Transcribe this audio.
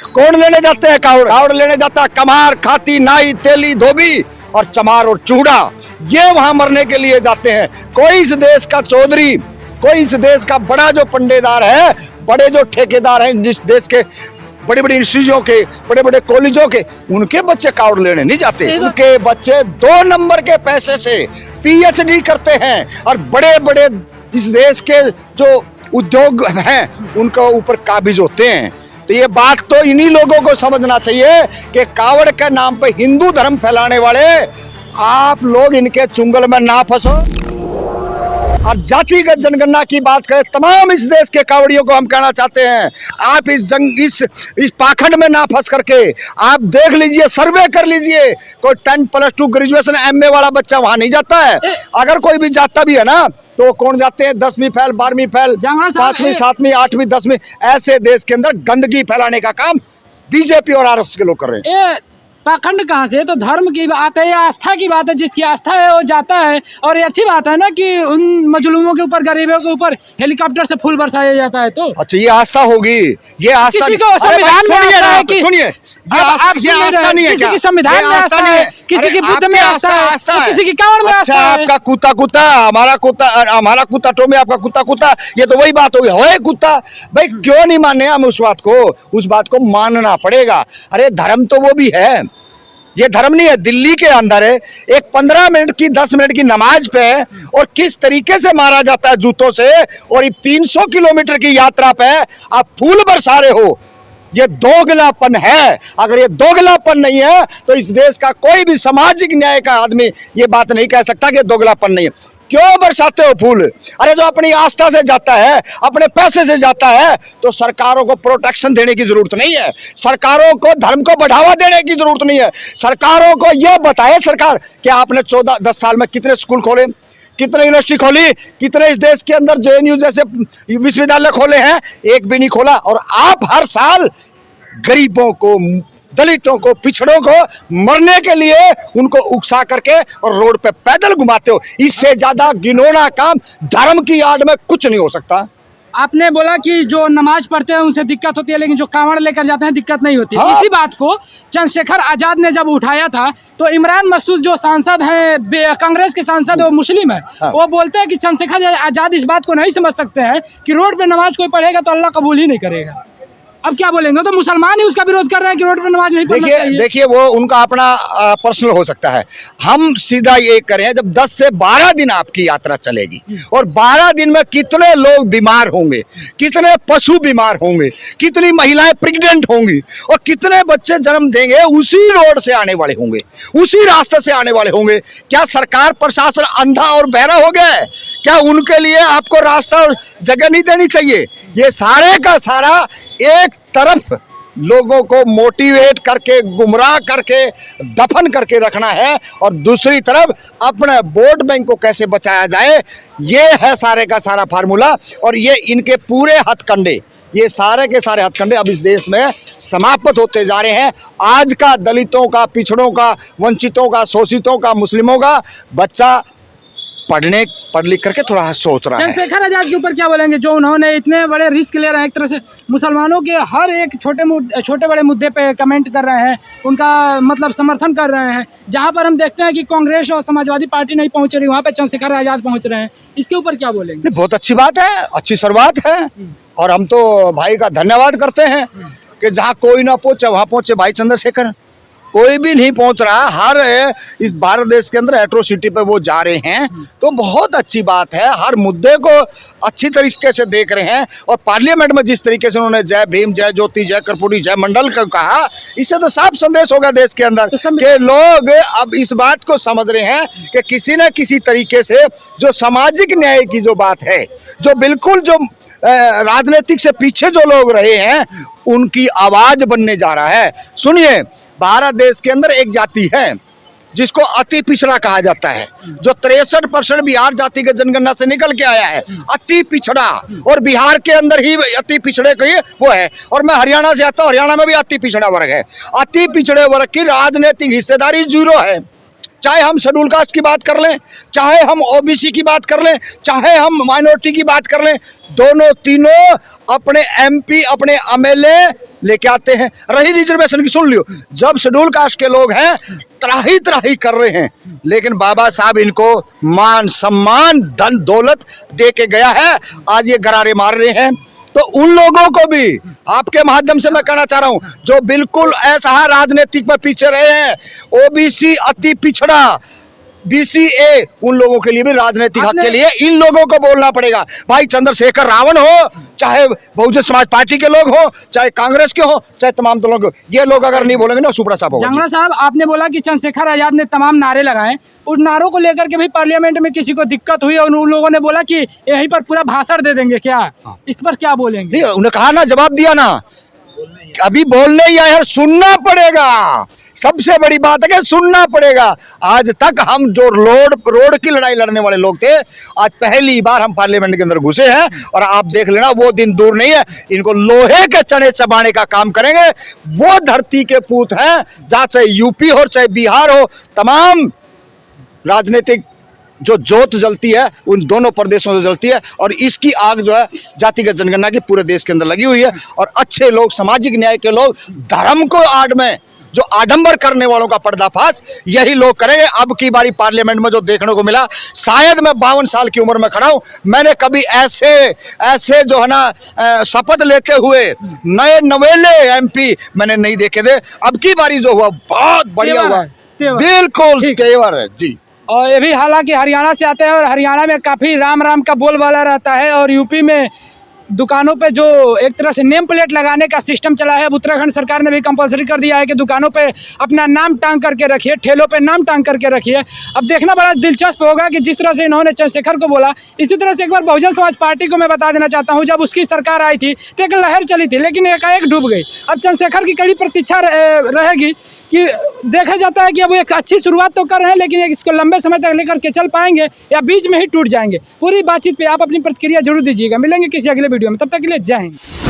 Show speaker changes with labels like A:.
A: कौन लेने जाते हैं कावड़? कावड़ लेने जाता है कमार, खाती, नाई, तेली, धोबी और चमार और चूड़ा। ये वहां मरने के लिए जाते हैं। कोई इस देश का चौधरी, कोई इस देश का बड़ा जो पंडेदार है, बड़े जो ठेकेदार हैं, जिस देश के बड़े बड़े इंस्टीट्यूटों के, बड़े बड़े कॉलेजों के, उनके बच्चे कावड़ लेने नहीं जाते। उनके बच्चे 2 नंबर के पैसे से PhD करते हैं और बड़े बड़े इस देश के जो उद्योग हैं उनके ऊपर काबिज होते हैं। तो ये बात तो इन्हीं लोगों को समझना चाहिए कि कावड़ के नाम पे हिंदू धर्म फैलाने वाले आप लोग इनके चुंगल में ना फंसो। और जातिगत जनगणना की बात करें, तमाम इस देश के कावड़ियों को हम कहना चाहते हैं, आप इस पाखंड में ना फंस करके आप देख लीजिए, सर्वे कर लीजिए। कोई 10 प्लस 2 ग्रेजुएशन MA वाला बच्चा वहां नहीं जाता है। अगर कोई भी जाता भी है ना तो कौन जाते हैं? 10वीं फेल, 12वीं फेल, 5वीं, 7वीं, 8वीं, 10वीं। ऐसे देश के अंदर गंदगी फैलाने का काम BJP और RSS के लोग कर रहे हैं।
B: पाखंड कहाँ से? तो धर्म की बात है या आस्था की बात है। जिसकी आस्था है वो जाता है। और ये अच्छी बात है ना कि उन मजलूमों के ऊपर, गरीबों के ऊपर हेलीकॉप्टर से फूल बरसाया जाता है। तो
A: अच्छा, ये आस्था होगी? ये आस्था
B: किसी को संविधान में आस्था है कि
A: सुनिए, ये आस्था नहीं है।
B: किसी की संविधान में आस्था है, किसी की बुद्ध में आस्था है, किसी की कावड़ में आस्था है।
A: आपका कुत्ता कुत्ता, हमारा कुत्ता टो में आपका कुत्ता कुत्ता, ये तो वही बात होगी। होए कुत्ता भाई, क्यों नहीं माने हम उस बात को? उस बात को मानना पड़ेगा। अरे धर्म तो वो भी है, ये धर्म नहीं है। दिल्ली के अंदर है एक 15 मिनट की, 10 मिनट की नमाज पे और किस तरीके से मारा जाता है जूतों से, और 300 किलोमीटर की यात्रा पे आप फूल बरसा रहे हो। ये दोगलापन है। अगर ये दोगलापन नहीं है तो इस देश का कोई भी सामाजिक न्याय का आदमी ये बात नहीं कह सकता कि दोगलापन नहीं है। क्यों बरसाते हो फूल? अरे जो अपनी आस्था से जाता है, अपने पैसे से जाता है, तो सरकारों को प्रोटेक्शन देने की जरूरत नहीं है। सरकारों को धर्म को बढ़ावा देने की जरूरत नहीं है। सरकारों को यह बताए सरकार कि आपने 14-10 साल में कितने स्कूल खोले, कितने यूनिवर्सिटी खोली, कितने इस देश के अंदर JNU जैसे विश्वविद्यालय खोले हैं? एक भी नहीं खोला। और आप हर साल गरीबों को, दलितों को, पिछड़ों को मरने के लिए उनको उकसा करके और रोड पे पैदल घुमाते हो। इससे ज्यादा घिनौना काम धर्म की आड़ में कुछ नहीं हो सकता।
B: आपने बोला कि जो नमाज पढ़ते हैं उनसे दिक्कत होती है, लेकिन जो कांवड़ लेकर जाते हैं दिक्कत नहीं होती।
A: हाँ।
B: इसी बात को चंद्रशेखर आजाद ने जब उठाया था तो इमरान मसूद जो सांसद हैं, कांग्रेस के सांसद, वो मुस्लिम है।
A: हाँ।
B: वो बोलते हैं कि चंद्रशेखर आजाद इस बात को नहीं समझ सकते हैं कि रोड पे नमाज कोई पढ़ेगा तो अल्लाह कबूल ही नहीं करेगा। अब क्या बोलेंगे? तो मुसलमान ही उसका विरोध कर रहे हैं कि रोड पे नमाज नहीं पढ़ना चाहिए।
A: देखिए वो उनका अपना पर्सनल हो सकता है। हम सीधा ये करें, जब 10 से 12 दिन आपकी यात्रा चलेगी और 12 दिन में कितने लोग बीमार होंगे, कितने पशु बीमार होंगे, कितनी महिलाएं प्रेग्नेंट होंगी और कितने बच्चे जन्म देंगे, उसी रोड से आने वाले होंगे, उसी रास्ते से आने वाले होंगे। क्या सरकार प्रशासन अंधा और बहरा हो गया है? क्या उनके लिए आपको रास्ता और जगह नहीं देनी चाहिए? ये सारे का सारा एक तरफ लोगों को मोटिवेट करके, गुमराह करके, दफन करके रखना है और दूसरी तरफ अपने वोट बैंक को कैसे बचाया जाए, ये है सारे का सारा फार्मूला। और ये इनके पूरे हथकंडे, ये सारे के सारे हथकंडे अब इस देश में समाप्त होते जा रहे हैं। आज का दलितों का, पिछड़ों का, वंचितों का, शोषितों का, मुस्लिमों का बच्चा पढ़ लिख करके थोड़ा सोच रहा है।
B: चंद्रशेखर आजाद के ऊपर क्या बोलेंगे, जो उन्होंने इतने बड़े रिस्क ले रहे हैं? एक तरह से मुसलमानों के हर एक छोटे बड़े मुद्दे पे कमेंट कर रहे हैं, उनका मतलब समर्थन कर रहे हैं। जहां पर हम देखते हैं कि कांग्रेस और समाजवादी पार्टी नहीं पहुंच रही, वहां पे चंद्रशेखर आजाद पहुंच रहे हैं। इसके ऊपर क्या बोलेंगे?
A: बहुत अच्छी बात है, अच्छी शुरुआत है और हम तो भाई का धन्यवाद करते हैं कि जहाँ कोई ना पहुंचे वहां पहुंचे भाई चंद्रशेखर। कोई भी नहीं पहुंच रहा, हर इस भारत देश के अंदर एट्रोसिटी पे वो जा रहे हैं, तो बहुत अच्छी बात है। हर मुद्दे को अच्छी तरीके से देख रहे हैं और पार्लियामेंट में जिस तरीके से उन्होंने जय भीम, जय ज्योति, जय कर्पूरी, जय मंडल का कहा, इससे तो साफ संदेश होगा देश के अंदर कि लोग अब इस बात को समझ रहे हैं कि किसी न किसी तरीके से जो सामाजिक न्याय की जो बात है, जो बिल्कुल जो राजनीतिक से पीछे जो लोग रहे हैं, उनकी आवाज बनने जा रहा है। सुनिए, भारत देश के अंदर एक जाति है जिसको अति पिछड़ा कहा जाता है, जो 63% बिहार जाति के जनगणना से निकल के आया है, अति पिछड़ा। और बिहार के अंदर ही अति पिछड़े का वो है। और मैं हरियाणा से आता हूँ, हरियाणा में भी अति पिछड़ा वर्ग है। अति पिछड़े वर्ग की राजनीतिक हिस्सेदारी 0 है। चाहे हम शेड्यूल कास्ट की बात कर लें, चाहे हम ओबीसी की बात कर लें, चाहे हम माइनॉरिटी की बात कर लें, दोनों तीनों अपने एमपी अपने एमएलए लेके आते हैं। रही रिजर्वेशन की, सुन लियो, जब शेड्यूल कास्ट के लोग हैं त्राही त्राही कर रहे हैं, लेकिन बाबा साहब इनको मान सम्मान धन दौलत दे के गया है, आज ये गरारे मार रहे हैं। तो उन लोगों को भी आपके माध्यम से मैं कहना चाह रहा हूं, जो बिल्कुल ऐसा राजनीतिक में पीछे रहे हैं, ओबीसी अति पिछड़ा बीसीए, उन लोगों के लिए भी राजनीतिक हक के लिए इन लोगों को बोलना पड़ेगा। भाई चंद्रशेखर रावण हो, चाहे बहुजन समाज पार्टी के लोग हो, चाहे कांग्रेस के हो, चाहे तमाम दलों के, ये लोग अगर नहीं बोलेंगे ना सुपड़ा साहब होगा।
B: जंगला साहब, आपने बोला कि चंद्रशेखर आजाद ने तमाम नारे लगाए, उन नारों को लेकर के भी पार्लियामेंट में किसी को दिक्कत हुई और उन लोगों ने बोला कि यहीं पर पूरा भाषण दे देंगे क्या? इस पर क्या बोलेंगे?
A: नहीं, उन्हें कहा ना, जवाब दिया ना, अभी बोलने ही आए, सुनना पड़ेगा। सबसे बड़ी बात है कि सुनना पड़ेगा। आज तक हम जो रोड की लड़ाई लड़ने वाले लोग थे, आज पहली बार हम पार्लियामेंट के अंदर घुसे हैं, और आप देख लेना वो दिन दूर नहीं है, इनको लोहे के चने चबाने का काम करेंगे। वो धरती के पूत हैं जहां चाहे यूपी हो चाहे बिहार हो, तमाम राजनीतिक जो जोत जलती है उन दोनों प्रदेशों से जलती है, और इसकी आग जो है जातिगत जनगणना की पूरे देश के अंदर लगी हुई है। और अच्छे लोग, सामाजिक न्याय के लोग, धर्म को आड़ में जो आडंबर करने वालों का पर्दाफाश यही लोग करेंगे। अब की बारी पार्लियामेंट में जो देखने को मिला, शायद मैं 52 साल की उम्र में खड़ा हूं, मैंने कभी ऐसे जो है ना शपथ लेते हुए नए नवेले एमपी मैंने नहीं देखे थे। अब की बारी जो हुआ बहुत बढ़िया हुआ, बिल्कुल तेवर है जी।
B: और ये भी हालांकि हरियाणा से आते हैं, और हरियाणा में काफ़ी राम राम का बोलबाला रहता है, और यूपी में दुकानों पे जो एक तरह से नेम प्लेट लगाने का सिस्टम चला है, अब उत्तराखंड सरकार ने भी कंपलसरी कर दिया है कि दुकानों पे अपना नाम टांग करके रखिए, ठेलों पे नाम टांग करके रखिए। अब देखना बड़ा दिलचस्प होगा कि जिस तरह से इन्होंने चंद्रशेखर को बोला, इसी तरह से एक बार बहुजन समाज पार्टी को मैं बता देना चाहता हूँ, जब उसकी सरकार आई थी तो एक लहर चली थी, लेकिन एकाएक डूब गई। अब चंद्रशेखर की कड़ी प्रतीक्षा रहेगी कि देखा जाता है कि अब एक अच्छी शुरुआत तो कर रहे हैं, लेकिन इसको लंबे समय तक लेकर के चल पाएंगे या बीच में ही टूट जाएंगे। पूरी बातचीत पे आप अपनी प्रतिक्रिया जरूर दीजिएगा। मिलेंगे किसी अगले वीडियो में, तब तक के लिए जय हिंद।